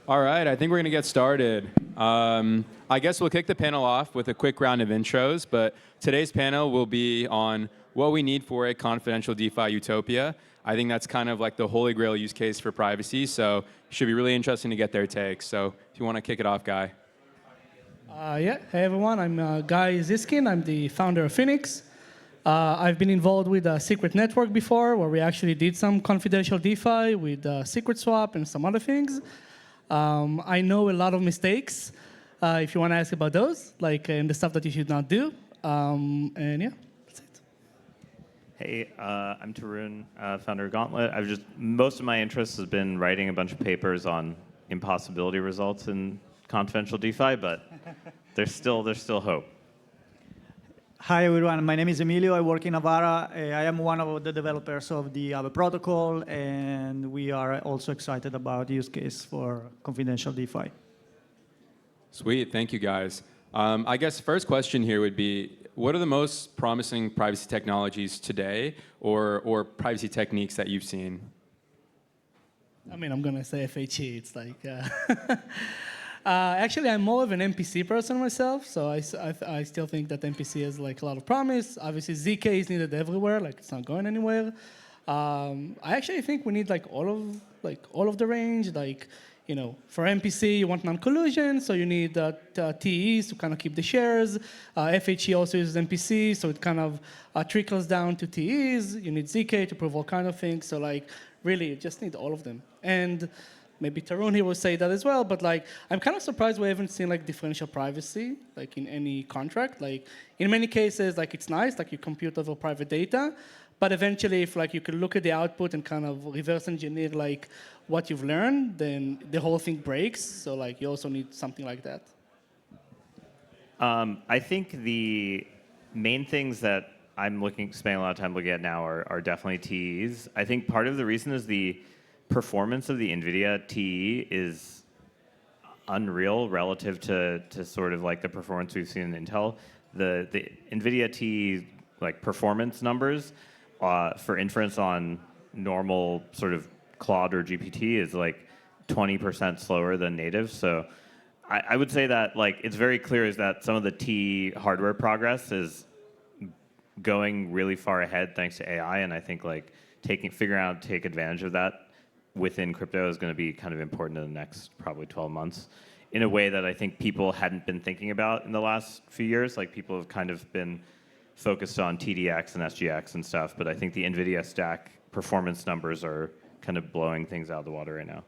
All right, I think we're going to get started. I guess we'll kick the panel off with a quick round of intros, but today's panel will be on what we need for a confidential DeFi utopia. I think that's kind of like the holy grail use case for privacy, so it should be really interesting to get their takes. So if you want to kick it off, Guy. Yeah, hey everyone, I'm Guy Ziskin. I'm the founder of Phenix. I've been involved with a secret network before where we actually did some confidential DeFi with secret swap and some other things. I know a lot of mistakes, if you want to ask about those, like and the stuff that you should not do. And yeah, that's it. Hey, I'm Tarun, founder of Gauntlet. Most of my interest has been writing a bunch of papers on impossibility results in confidential DeFi, but there's still hope. Hi everyone, my name is Emilio. I work in Avara. I am one of the developers of the AAVE protocol, and we are also excited about the use case for confidential DeFi. Sweet, thank you guys. I guess first question here would be, what are the most promising privacy technologies today or privacy techniques that you've seen? I mean, I'm going to say FHE. It's like... actually, I'm more of an MPC person myself, so I still think that MPC has like a lot of promise. Obviously, ZK is needed everywhere; like it's not going anywhere. I actually think we need like all of the range. Like, you know, for MPC, you want non-collusion, so you need TEs to kind of keep the shares. FHE also uses MPC, so it kind of trickles down to TEs. You need ZK to prove all kind of things. So like, really, you just need all of them. And maybe Tarun here will say that as well, but like I'm kind of surprised we haven't seen like differential privacy like in any contract. Like in many cases, like it's nice, like you compute over private data, but eventually if like you can look at the output and kind of reverse engineer like what you've learned, then the whole thing breaks. So like you also need something like that. I think the main things that I'm spending a lot of time looking at now are definitely TEs. I think part of the reason is the performance of the NVIDIA TE is unreal relative to sort of like the performance we've seen in Intel. The NVIDIA TE like performance numbers for inference on normal sort of Claude or GPT is like 20% slower than native. So I would say that like it's very clear is that some of the TE hardware progress is going really far ahead thanks to AI, and I think like figuring out how to take advantage of that within crypto is going to be kind of important in the next probably 12 months in a way that I think people hadn't been thinking about in the last few years. Like people have kind of been focused on TDX and SGX and stuff, but I think the NVIDIA stack performance numbers are kind of blowing things out of the water right now.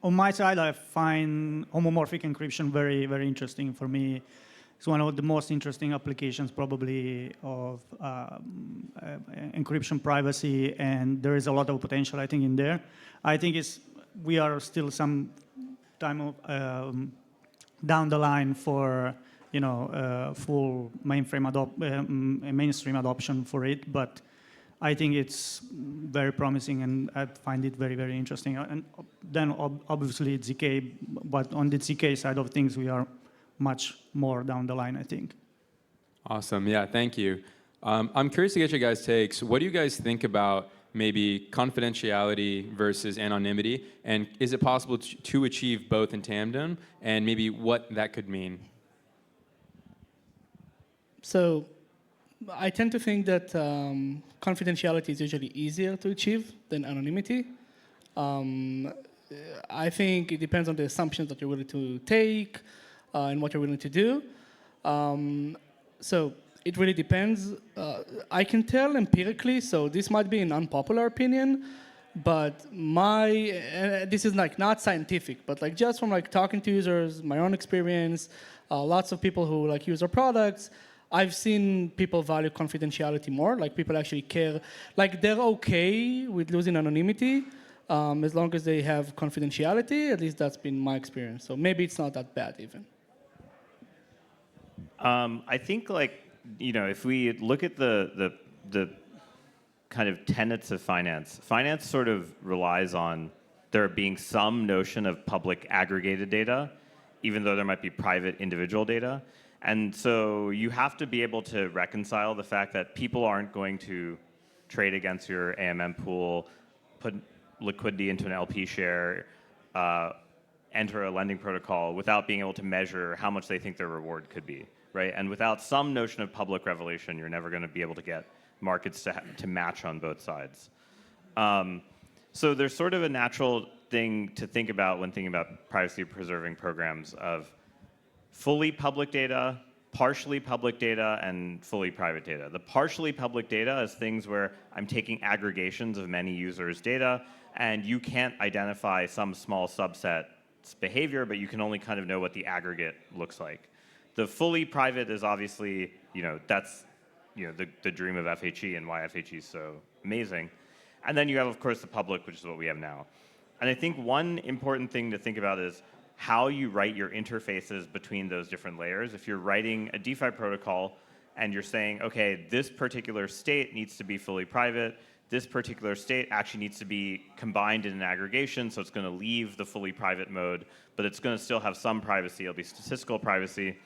On my side, I find homomorphic encryption very, very interesting for me. It's one of the most interesting applications probably of encryption privacy, and there is a lot of potential, I think, in there. I think we are still some time down the line for full mainstream adoption for it, but I think it's very promising, and I find it very, very interesting. And then obviously it's ZK, but on the ZK side of things, we are much more down the line, I think. Awesome. Yeah, thank you. I'm curious to get your guys' takes. What do you guys think about maybe confidentiality versus anonymity? And is it possible to achieve both in tandem? And maybe what that could mean? So I tend to think that confidentiality is usually easier to achieve than anonymity. I think it depends on the assumptions that you're willing to take, and what you're willing to do. So it really depends. I can tell empirically, so this might be an unpopular opinion, but this is like not scientific, but like just from like talking to users, my own experience, lots of people who like use our products, I've seen people value confidentiality more, like people actually care. Like they're okay with losing anonymity as long as they have confidentiality. At least that's been my experience. So maybe it's not that bad even. I think, like, if we look at the kind of tenets of finance, finance sort of relies on there being some notion of public aggregated data, even though there might be private individual data. And so you have to be able to reconcile the fact that people aren't going to trade against your AMM pool, put liquidity into an LP share, enter a lending protocol without being able to measure how much they think their reward could be, right? And without some notion of public revelation, you're never going to be able to get markets to match on both sides. So there's sort of a natural thing to think about when thinking about privacy-preserving programs of fully public data, partially public data, and fully private data. The partially public data is things where I'm taking aggregations of many users' data, and you can't identify some small subset's behavior, but you can only kind of know what the aggregate looks like. The fully private is obviously, that's the dream of FHE and why FHE is so amazing. And then you have, of course, the public, which is what we have now. And I think one important thing to think about is how you write your interfaces between those different layers. If you're writing a DeFi protocol and you're saying, okay, this particular state needs to be fully private, this particular state actually needs to be combined in an aggregation, so it's going to leave the fully private mode, but it's going to still have some privacy. It'll be statistical privacy.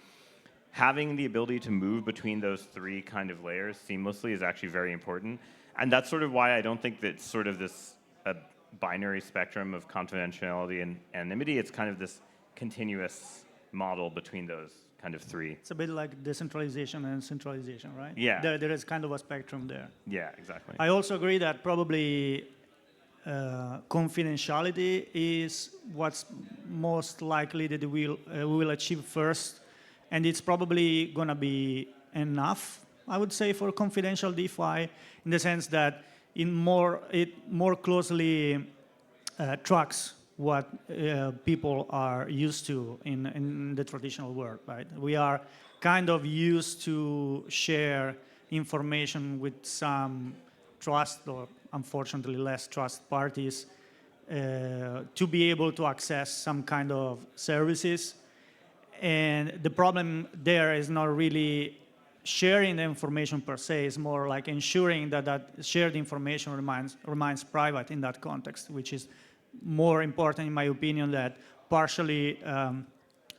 Having the ability to move between those three kind of layers seamlessly is actually very important. And that's sort of why I don't think that sort of this binary spectrum of confidentiality and anonymity. It's kind of this continuous model between those kind of three. It's a bit like decentralization and centralization, right? Yeah. There is kind of a spectrum there. Yeah, exactly. I also agree that probably confidentiality is what's most likely that we will achieve first, and it's probably going to be enough, I would say, for confidential DeFi, in the sense that it more closely tracks what people are used to in the traditional world, right? We are kind of used to share information with some trust, or unfortunately less trust parties, to be able to access some kind of services. And the problem there is not really sharing the information per se, is more like ensuring that that shared information remains private in that context, which is more important, in my opinion, that partially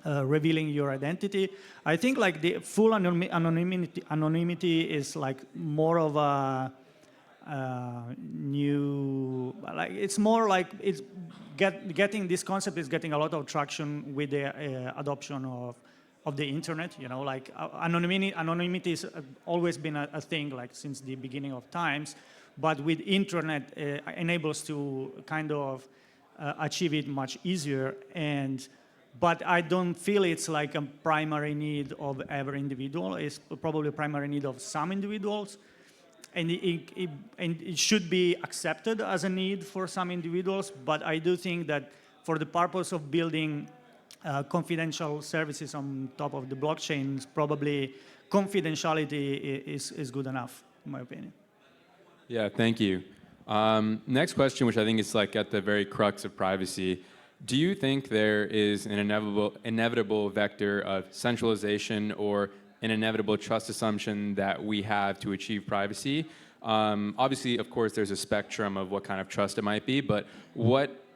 revealing your identity. I think like the full anonymity is like more of a new, like it's more like it's getting this concept is getting a lot of traction with the adoption of the internet. Like anonymity has always been a thing, like since the beginning of times, but with internet enables to kind of achieve it much easier. But I don't feel it's like a primary need of every individual. It's probably a primary need of some individuals, and it should be accepted as a need for some individuals. But I do think that for the purpose of building confidential services on top of the blockchain, probably confidentiality is good enough, in my opinion. Yeah, thank you. Next question, which I think is like at the very crux of privacy. Do you think there is an inevitable vector of centralization or an inevitable trust assumption that we have to achieve privacy? Obviously, of course, there's a spectrum of what kind of trust it might be, but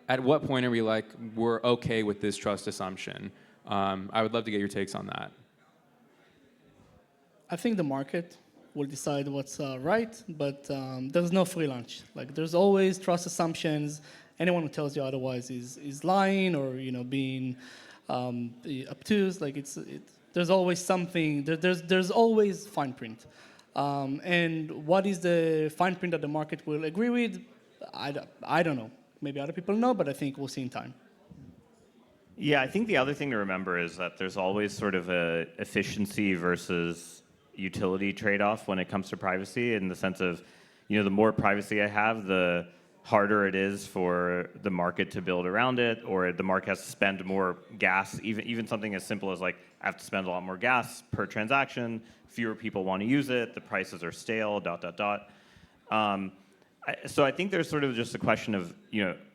at what point are we like, we're okay with this trust assumption? I would love to get your takes on that. I think the market will decide what's right, but there's no free lunch. Like, there's always trust assumptions. Anyone who tells you otherwise is lying or being obtuse. Like there's always something. There's always fine print. And what is the fine print that the market will agree with? I don't know. Maybe other people know, but I think we'll see in time. Yeah, I think the other thing to remember is that there's always sort of a efficiency versus utility trade-off when it comes to privacy, in the sense of, the more privacy I have, the harder it is for the market to build around it, or the market has to spend more gas. Even something as simple as like, I have to spend a lot more gas per transaction, fewer people want to use it, the prices are stale, ... So I think there's sort of just a question of,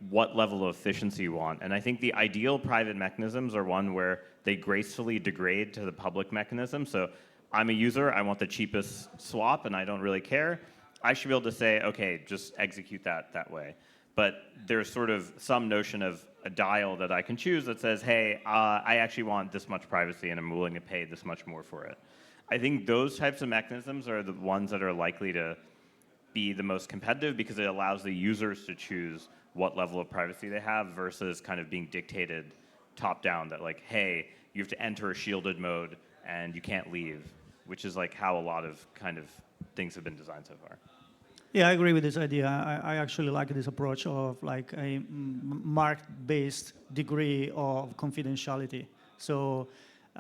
what level of efficiency you want. And I think the ideal private mechanisms are one where they gracefully degrade to the public mechanism. So I'm a user, I want the cheapest swap, and I don't really care. I should be able to say, okay, just execute that way. But there's sort of some notion of a dial that I can choose that says, hey, I actually want this much privacy, and I'm willing to pay this much more for it. I think those types of mechanisms are the ones that are likely to be the most competitive because it allows the users to choose what level of privacy they have versus kind of being dictated top down that like, hey, you have to enter a shielded mode and you can't leave, which is like how a lot of kind of things have been designed so far. Yeah, I agree with this idea. I actually like this approach of like a mark-based degree of confidentiality. So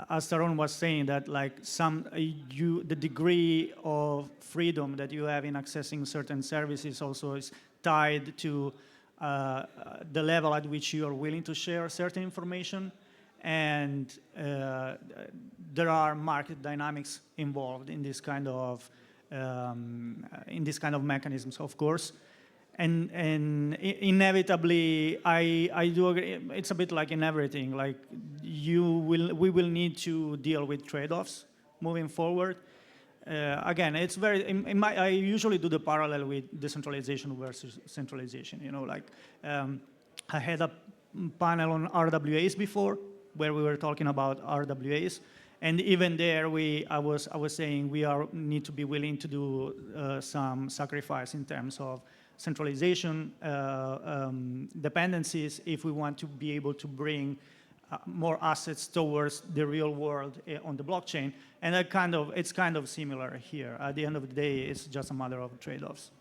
as Taron was saying that like the degree of freedom that you have in accessing certain services also is tied to the level at which you are willing to share certain information. And there are market dynamics involved in this kind of mechanisms, of course, and inevitably, I do agree. It's a bit like in everything. Like we will need to deal with trade-offs moving forward. Again, it's very. I usually do the parallel with decentralization versus centralization. You know, like I had a panel on RWAs before, where we were talking about RWAs. And even there, I was saying we need to be willing to do some sacrifice in terms of centralization dependencies if we want to be able to bring more assets towards the real world on the blockchain. And it's kind of similar here. At the end of the day, it's just a matter of trade-offs.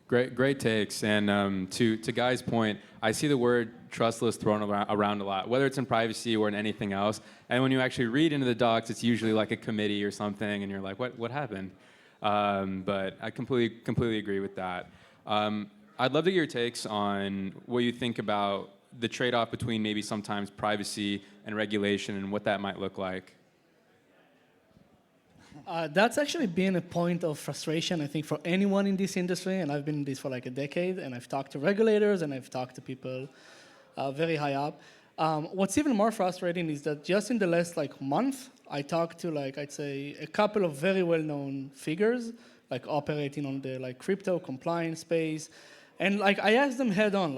Great takes. And to Guy's point, I see the word trustless thrown around a lot, whether it's in privacy or in anything else. And when you actually read into the docs, it's usually like a committee or something, and you're like, what happened? But I completely agree with that. I'd love to get your takes on what you think about the trade-off between maybe sometimes privacy and regulation and what that might look like. That's actually been a point of frustration, I think, for anyone in this industry, and I've been in this for like a decade, and I've talked to regulators, and I've talked to people very high up. What's even more frustrating is that just in the last month, I talked to I'd say a couple of very well-known figures, operating on the crypto compliance space, and I asked them head on,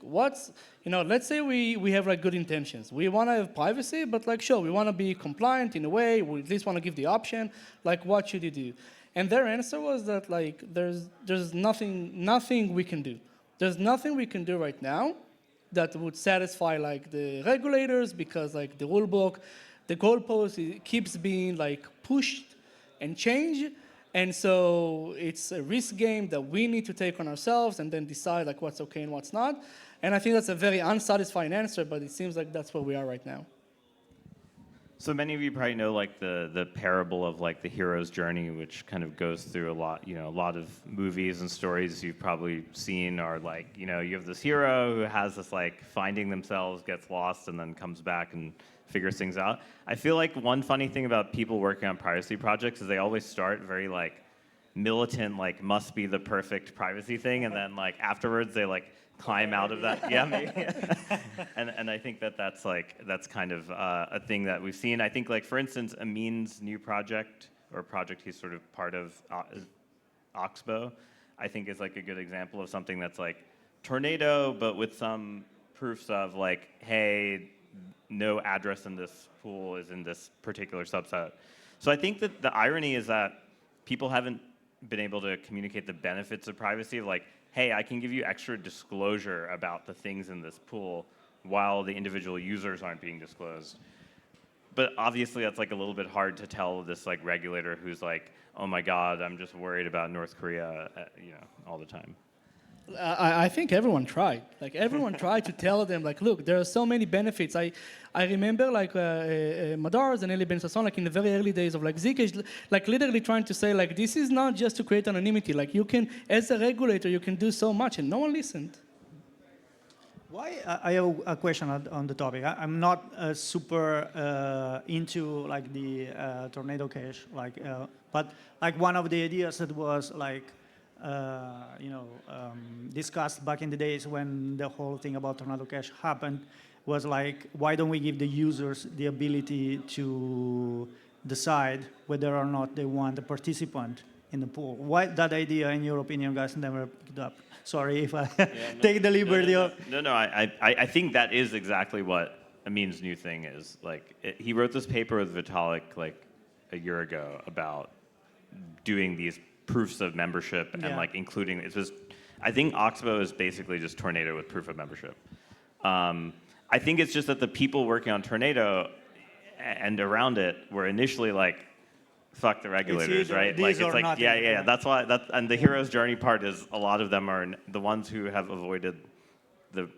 what's, let's say we have good intentions. We want to have privacy, but sure, we want to be compliant in a way. We at least want to give the option. What should you do? And their answer was that there's nothing we can do. There's nothing we can do right now that would satisfy the regulators because the rule book, the goalpost keeps being pushed and changed. And so it's a risk game that we need to take on ourselves and then decide what's okay and what's not. And I think that's a very unsatisfying answer, but it seems like that's where we are right now. So many of you probably know the parable of the hero's journey, which kind of goes through a lot of movies and stories you've probably seen are you have this hero who has this finding themselves, gets lost, and then comes back and figures things out. I feel like one funny thing about people working on privacy projects is they always start very militant, must be the perfect privacy thing, and then afterwards they climb out of that. Yeah, maybe. and I think that's kind of a thing that we've seen. I think for instance, Amin's new project or project he's sort of part of, Oxbow, I think is a good example of something that's Tornado, but with some proofs of hey, no address in this pool is in this particular subset. So I think that the irony is that people haven't been able to communicate the benefits of privacy of hey, I can give you extra disclosure about the things in this pool while the individual users aren't being disclosed. But obviously that's a little bit hard to tell this regulator who's oh my God, I'm just worried about North Korea, all the time. I think everyone tried. Everyone tried to tell them, look, there are so many benefits. I remember Madars and Eli Ben Sasson, in the very early days of Zcash, literally trying to say, this is not just to create anonymity. You can, as a regulator, you can do so much, and no one listened. Why? I have a question on the topic. I'm not super into the Tornado Cash, but one of the ideas that was discussed back in the days when the whole thing about Tornado Cash happened was why don't we give the users the ability to decide whether or not they want a participant in the pool? Why that idea, in your opinion, guys, never picked up? Sorry if I take the liberty of... No, I think that is exactly what Amin's new thing is. He wrote this paper with Vitalik a year ago about doing these proofs of membership and like including it was. I think Oxbow is basically just Tornado with proof of membership. I think it's just that the people working on Tornado and around it were initially like, fuck the regulators, right? Like it's like yeah. That's why and the hero's journey part is a lot of them are the ones who have avoided the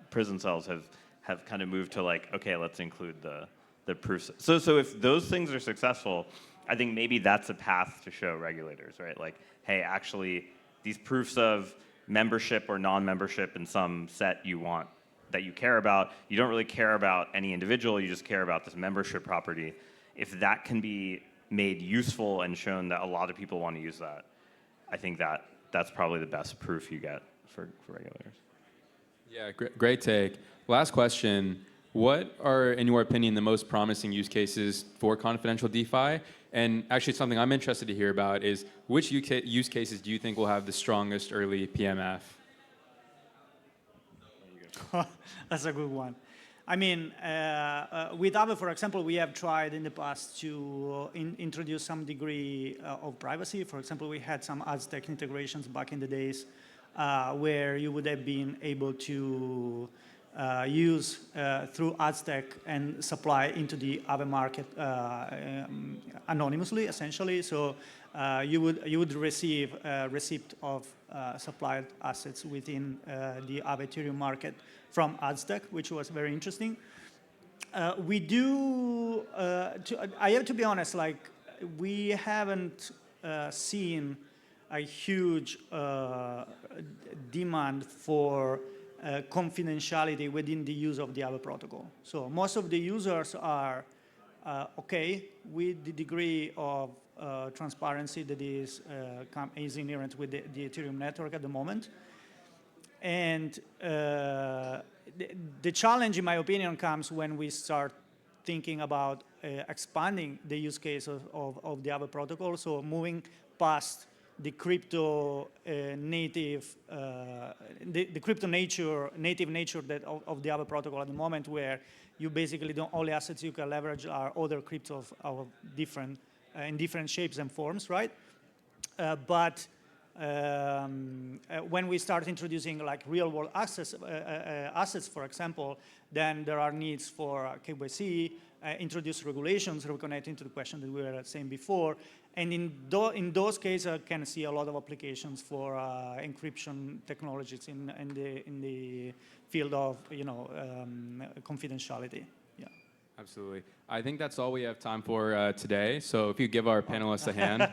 prison cells have kind of moved to like, okay, let's include the proofs. So if those things are successful, I think maybe that's a path to show regulators, right? Like, hey, actually, these proofs of membership or non-membership in some set you want that you care about, you don't really care about any individual, you just care about this membership property. If that can be made useful and shown that a lot of people want to use that, I think that's probably the best proof you get for regulators. Yeah, great take. Last question. What are, in your opinion, the most promising use cases for confidential DeFi? And actually something I'm interested to hear about is which use cases do you think will have the strongest early PMF? That's a good one. I mean, with AAVE, for example, we have tried in the past to introduce some degree of privacy. For example, we had some Aztec integrations back in the days where you would have been able to use through Aztec and supply into the AAVE market anonymously, essentially. So you would receive a receipt of supplied assets within the AAVE Ethereum market from Aztec, which was very interesting. We do, I have to be honest, like we haven't seen a huge demand for confidentiality within the use of the AAVE protocol. So most of the users are okay with the degree of transparency that is inherent with the Ethereum network at the moment. And the challenge, in my opinion, comes when we start thinking about expanding the use case of the AAVE protocol, so moving past the crypto native, the crypto native nature that of the AAVE protocol at the moment, where you basically the only assets you can leverage are other cryptos of different in different shapes and forms, right? But when we start introducing like real-world assets, for example, then there are needs for KYC, introduce regulations, reconnecting to the question that we were saying before. And in those cases, I can see a lot of applications for encryption technologies in the field of confidentiality. Yeah. Absolutely. I think that's all we have time for today. So if you give our panelists a hand.